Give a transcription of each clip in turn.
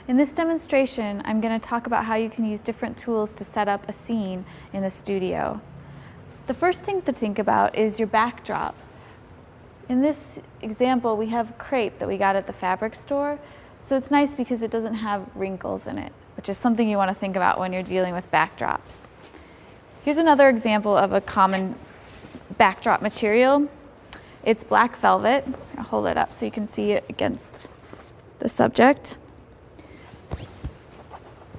In this demonstration, I'm going to talk about how you can use different tools to set up a scene in the studio. The first thing to think about is your backdrop. In this example, we have crepe that we got at the fabric store, so it's nice because it doesn't have wrinkles in it, which is something you want to think about when you're dealing with backdrops. Here's another example of a common backdrop material. It's black velvet. I'll hold it up so you can see it against the subject.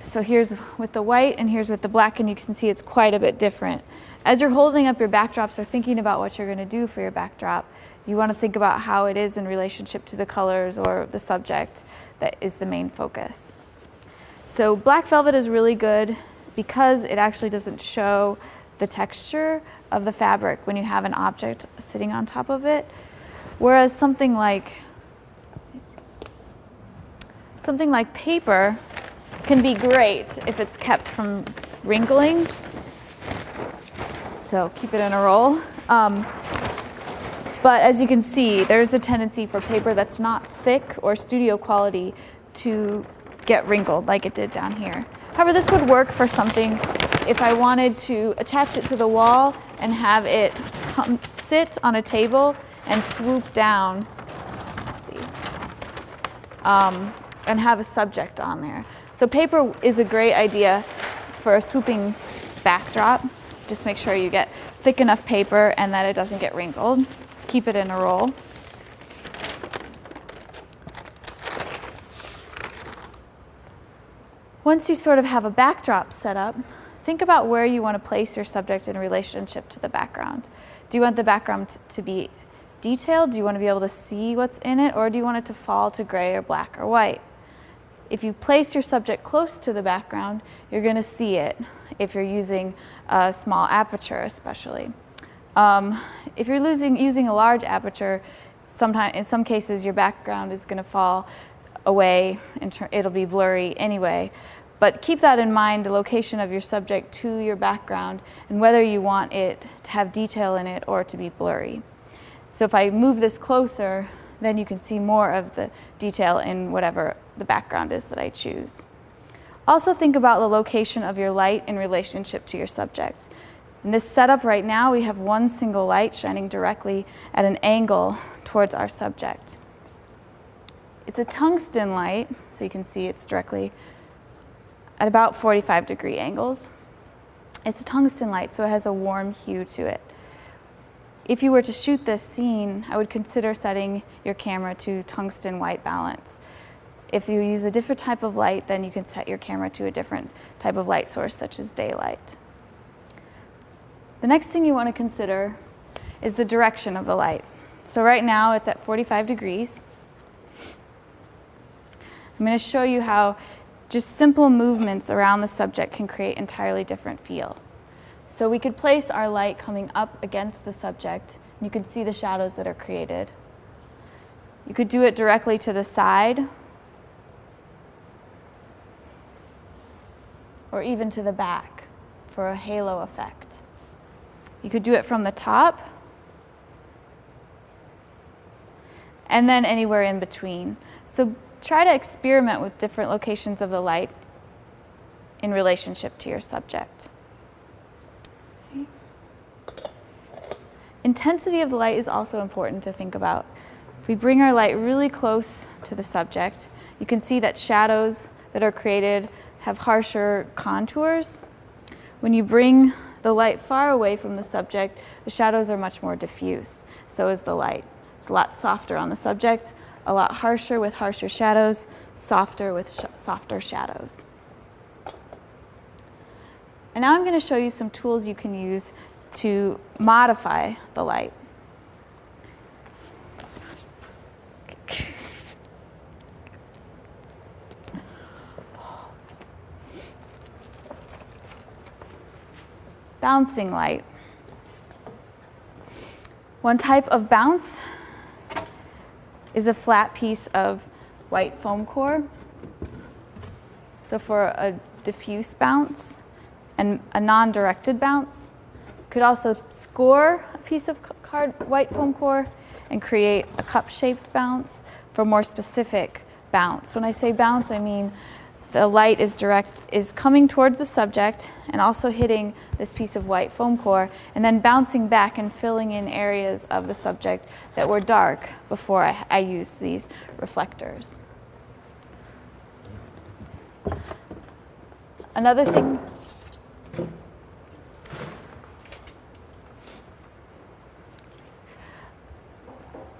So here's with the white and here's with the black, and you can see it's quite a bit different. As you're holding up your backdrops or thinking about what you're going to do for your backdrop, you want to think about how it is in relationship to the colors or the subject that is the main focus. So black velvet is really good because it actually doesn't show the texture of the fabric when you have an object sitting on top of it, whereas something like paper can be great if it's kept from wrinkling. So keep it in a roll. But as you can see, there's a tendency for paper that's not thick or studio quality to get wrinkled like it did down here. However, this would work for something if I wanted to attach it to the wall and have it sit on a table and swoop down, and have a subject on there. So paper is a great idea for a swooping backdrop. Just make sure you get thick enough paper and that it doesn't get wrinkled. Keep it in a roll. Once you sort of have a backdrop set up, think about where you want to place your subject in relationship to the background. Do you want the background to be detailed? Do you want to be able to see what's in it? Or do you want it to fall to gray or black or white? If you place your subject close to the background, you're going to see it if you're using a small aperture especially. If you're using a large aperture, in some cases your background is going to fall away and it'll be blurry anyway. But keep that in mind, the location of your subject to your background and whether you want it to have detail in it or to be blurry. So if I move this closer, then you can see more of the detail in whatever the background is that I choose. Also think about the location of your light in relationship to your subject. In this setup right now, we have one single light shining directly at an angle towards our subject. It's a tungsten light, so you can see it's directly at about 45-degree angles. It's a tungsten light, so it has a warm hue to it. If you were to shoot this scene, I would consider setting your camera to tungsten white balance. If you use a different type of light, then you can set your camera to a different type of light source, such as daylight. The next thing you want to consider is the direction of the light. So right now it's at 45 degrees. I'm going to show you how just simple movements around the subject can create entirely different feel. So we could place our light coming up against the subject, and you can see the shadows that are created. You could do it directly to the side, or even to the back for a halo effect. You could do it from the top, and then anywhere in between. So try to experiment with different locations of the light in relationship to your subject. Okay. Intensity of the light is also important to think about. If we bring our light really close to the subject, you can see that shadows that are created have harsher contours. When you bring the light far away from the subject, the shadows are much more diffuse. So is the light. It's a lot softer on the subject, a lot harsher with harsher shadows, softer with softer shadows. And now I'm going to show you some tools you can use to modify the light. Bouncing light. One type of bounce is a flat piece of white foam core. So for a diffuse bounce and a non-directed bounce, you could also score a piece of white foam core and create a cup-shaped bounce for more specific bounce. When I say bounce, I mean the light is coming towards the subject and also hitting this piece of white foam core and then bouncing back and filling in areas of the subject that were dark before I used these reflectors. Another thing,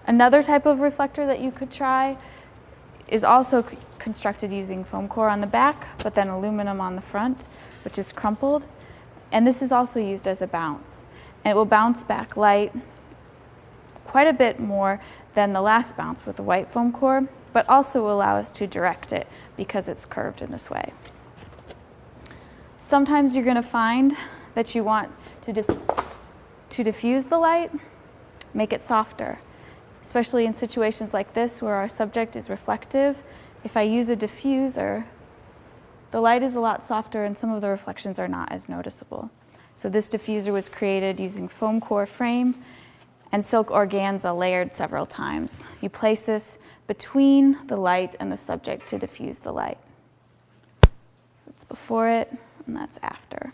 another type of reflector that you could try is also constructed using foam core on the back, but then aluminum on the front, which is crumpled. And this is also used as a bounce. And it will bounce back light quite a bit more than the last bounce with the white foam core, but also will allow us to direct it because it's curved in this way. Sometimes you're going to find that you want to diffuse the light, make it softer. Especially in situations like this where our subject is reflective. If I use a diffuser, the light is a lot softer and some of the reflections are not as noticeable. So this diffuser was created using foam core frame and silk organza layered several times. You place this between the light and the subject to diffuse the light. That's before it and that's after.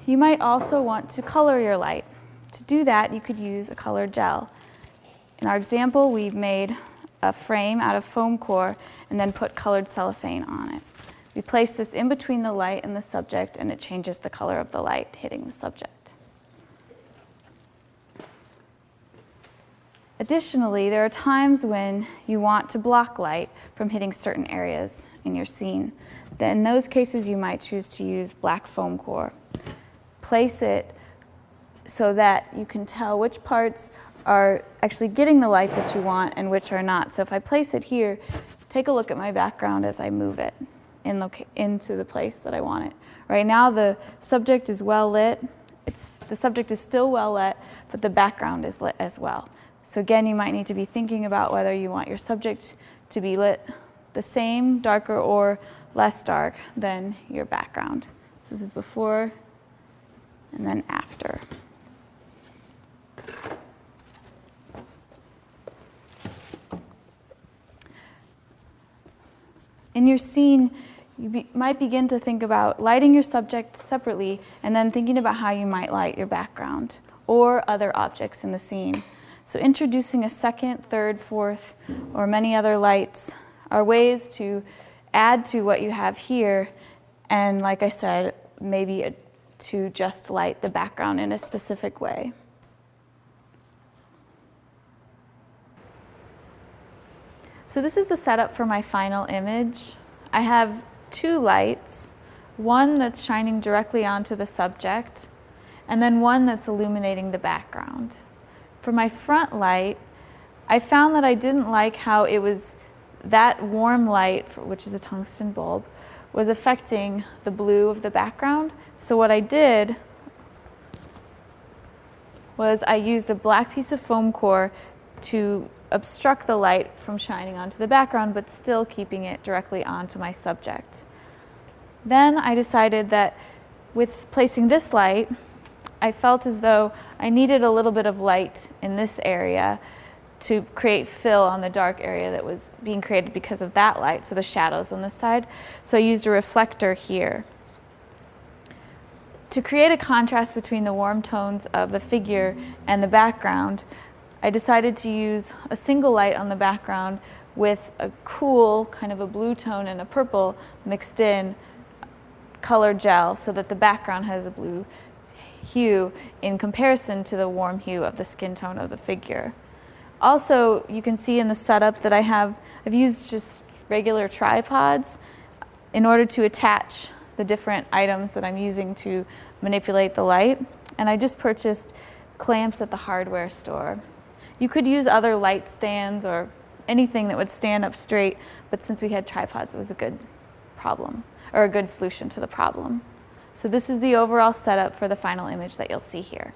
You might also want to color your light. To do that, you could use a colored gel. In our example, we've made a frame out of foam core and then put colored cellophane on it. We place this in between the light and the subject, and it changes the color of the light hitting the subject. Additionally, there are times when you want to block light from hitting certain areas in your scene. Then in those cases, you might choose to use black foam core. Place it so that you can tell which parts are actually getting the light that you want and which are not. So if I place it here, take a look at my background as I move it into the place that I want it. Right now the subject is well lit. The subject is still well lit, but the background is lit as well. So again, you might need to be thinking about whether you want your subject to be lit the same, darker, or less dark than your background. So this is before and then after. In your scene, you might begin to think about lighting your subject separately and then thinking about how you might light your background or other objects in the scene. So introducing a second, third, fourth, or many other lights are ways to add to what you have here, and like I said, maybe to just light the background in a specific way. So this is the setup for my final image. I have two lights, one that's shining directly onto the subject, and then one that's illuminating the background. For my front light, I found that I didn't like how it was that warm light, which is a tungsten bulb, was affecting the blue of the background. So what I did was I used a black piece of foam core to obstruct the light from shining onto the background, but still keeping it directly onto my subject. Then I decided that with placing this light, I felt as though I needed a little bit of light in this area to create fill on the dark area that was being created because of that light, so the shadows on this side. So I used a reflector here. To create a contrast between the warm tones of the figure and the background, I decided to use a single light on the background with a cool, kind of a blue tone and a purple mixed in colored gel so that the background has a blue hue in comparison to the warm hue of the skin tone of the figure. Also, you can see in the setup that I've used just regular tripods in order to attach the different items that I'm using to manipulate the light. And I just purchased clamps at the hardware store. You could use other light stands or anything that would stand up straight, but since we had tripods, it was a good problem, or a good solution to the problem. So this is the overall setup for the final image that you'll see here.